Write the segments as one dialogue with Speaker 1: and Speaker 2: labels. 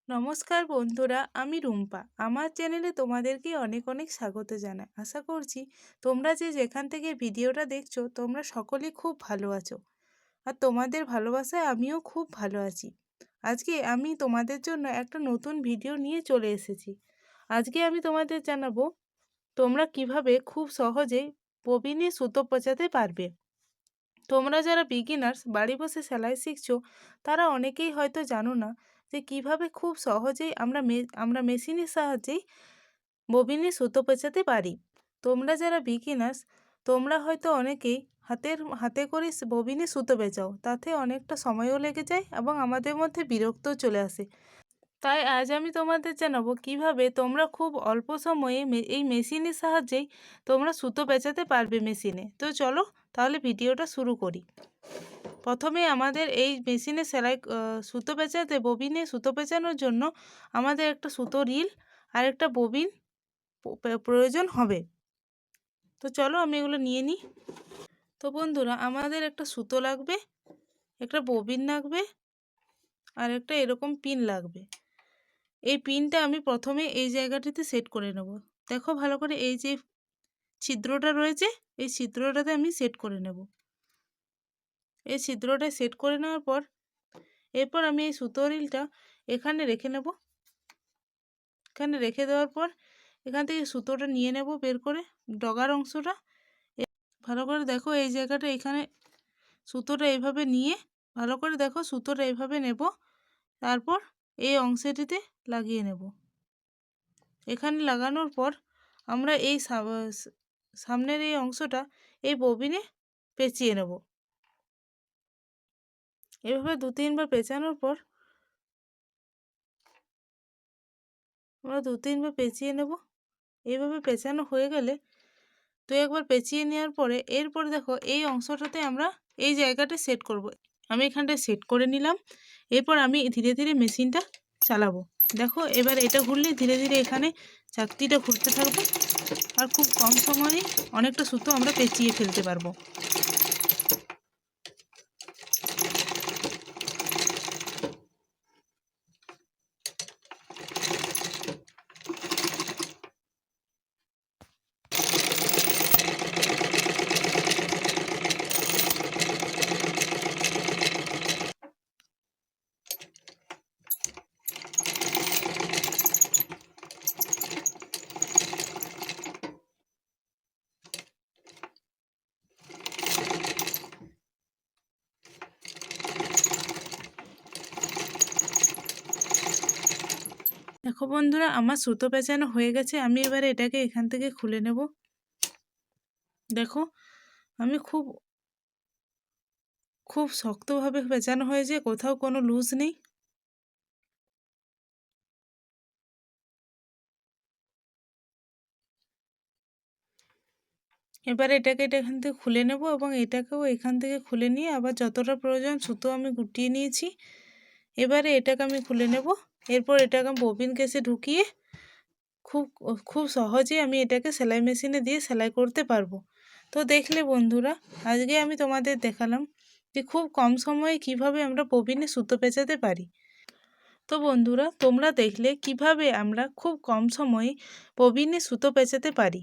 Speaker 1: নমস্কার বন্ধুরা, আমি রুম্পা। আমার চ্যানেলে তোমাদেরকে অনেক অনেক স্বাগত জানাই। আশা করছি তোমরা যেখান থেকে ভিডিওটা দেখছো তোমরা সকলেই খুব ভালো আছো, আর তোমাদের ভালোবাসায় আমিও খুব ভালো আছি। আজকে আমি তোমাদের জন্য একটা নতুন ভিডিও নিয়ে চলে এসেছি। আজকে আমি তোমাদের জানাবো তোমরা কিভাবে খুব সহজেই ববিনে সুতো পচাতে পারবে। তোমরা যারা বিগিনার্স বাড়ি বসে সেলাই শিখছো, তারা অনেকেই হয়তো জানো না যে কিভাবে খুব সহজেই আমরা মেশিনের সাহায্যেই ববিনে সুতো পেঁচাতে পারি। তোমরা যারা বিগিনার্স, তোমরা হয়তো অনেকেই হাতে করে ববিনে সুতো পেঁচাও, তাতে অনেকটা সময়ও লেগে যায় এবং আমাদের মধ্যে বিরক্তও চলে আসে। তাই আজ আমি তোমাদের জানাবো কিভাবে তোমরা খুব অল্প সময়ে এই মেশিনের সাহায্যেই তোমরা সুতো পেঁচাতে পারবে মেশিনে। তো চলো তাহলে ভিডিওটা শুরু করি। প্রথমে আমাদের এই মেশিনে সুতো পেঁচাতে ববিনে সুতো পেঁচানোর জন্য আমাদের একটা সুতো রিল আর একটা ববিন প্রয়োজন হবে। তো চলো আমি এগুলো নিয়ে নিই। তো বন্ধুরা, আমাদের একটা সুতো লাগবে, একটা ববিন লাগবে, আর একটা এরকম পিন লাগবে। এই পিনটা আমি প্রথমে এই জায়গাটিতে সেট করে নেব। দেখো ভালো করে, এই যে ছিদ্রটা রয়েছে এই ছিদ্রটাতে আমি সেট করে নেব। এই ছিদ্রটা সেট করে নেওয়ার পর এরপর আমি এই সুতো রিলটা এখানে রেখে নেব। এখানে রেখে দেওয়ার পর এখান থেকে সুতোটা নিয়ে নেব বের করে, ডগার অংশটা। ভালো করে দেখো এই জায়গাটা, এখানে সুতোটা এইভাবে নিয়ে ভালো করে দেখো সুতোটা এইভাবে নেব, তারপর এই অংশটিতে লাগিয়ে নেব। এখানে লাগানোর পর আমরা এই সামনের এই অংশটা এই ববিনে পেঁচিয়ে নেব। এভাবে 2-3 বার পেঁচানোর পর আমরা 2-3 বার পেঁচিয়ে নেব। এইভাবে পেঁচানো হয়ে গেলে 2-1 বার পেঁচিয়ে নেওয়ার পরে এরপর দেখো এই অংশটাতে আমরা এই জায়গাটা সেট করব। আমি এখানটায় সেট করে নিলাম। এরপর আমি ধীরে ধীরে মেশিনটা চালাবো। দেখো এবার এটা ঘুরলে ধীরে ধীরে এখানে চাকতিটা ঘুরতে থাকবে, আর খুব কম সময়ে অনেকটা সুতো আমরা পেঁচিয়ে ফেলতে পারবো। দেখো বন্ধুরা, আমার সুতো পেঁচানো হয়ে গেছে। আমি এবারে এটাকে এখান থেকে খুলে নেব। দেখো আমি খুব খুব শক্তভাবে পেঁচানো হয়েছে, কোথাও কোনো লুজ নেই। এবারে এটাকে এখান থেকে খুলে নেব এবং এটাকেও এখান থেকে খুলে নিয়ে আবার যতটা প্রয়োজন সুতো আমি গুটিয়ে নিয়েছি। এবারে এটাকে আমি খুলে নেব। এরপর এটাকে আমি ববিন কেসে ঢুকিয়ে খুব খুব সহজে আমি এটাকে সেলাই মেশিনে দিয়ে সেলাই করতে পারবো। তো দেখলে বন্ধুরা, আজকে আমি তোমাদের দেখালাম যে খুব কম সময়ে কিভাবে আমরা ববিনে সুতো পেঁচাতে পারি। তো বন্ধুরা, তোমরা দেখলে কিভাবে আমরা খুব কম সময়ে ববিনে সুতো পেঁচাতে পারি।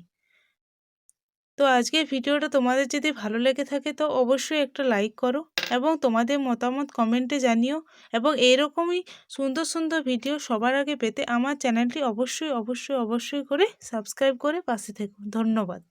Speaker 1: তো আজকের ভিডিওটা তোমাদের যদি ভালো লেগে থাকে তো অবশ্যই একটা লাইক করো এবং তোমাদের মতামত কমেন্টে জানিও, এবং এরকমই সুন্দর সুন্দর ভিডিও সবার আগে পেতে আমার চ্যানেলটি অবশ্যই অবশ্যই অবশ্যই করে সাবস্ক্রাইব করে পাশে থেকো। ধন্যবাদ।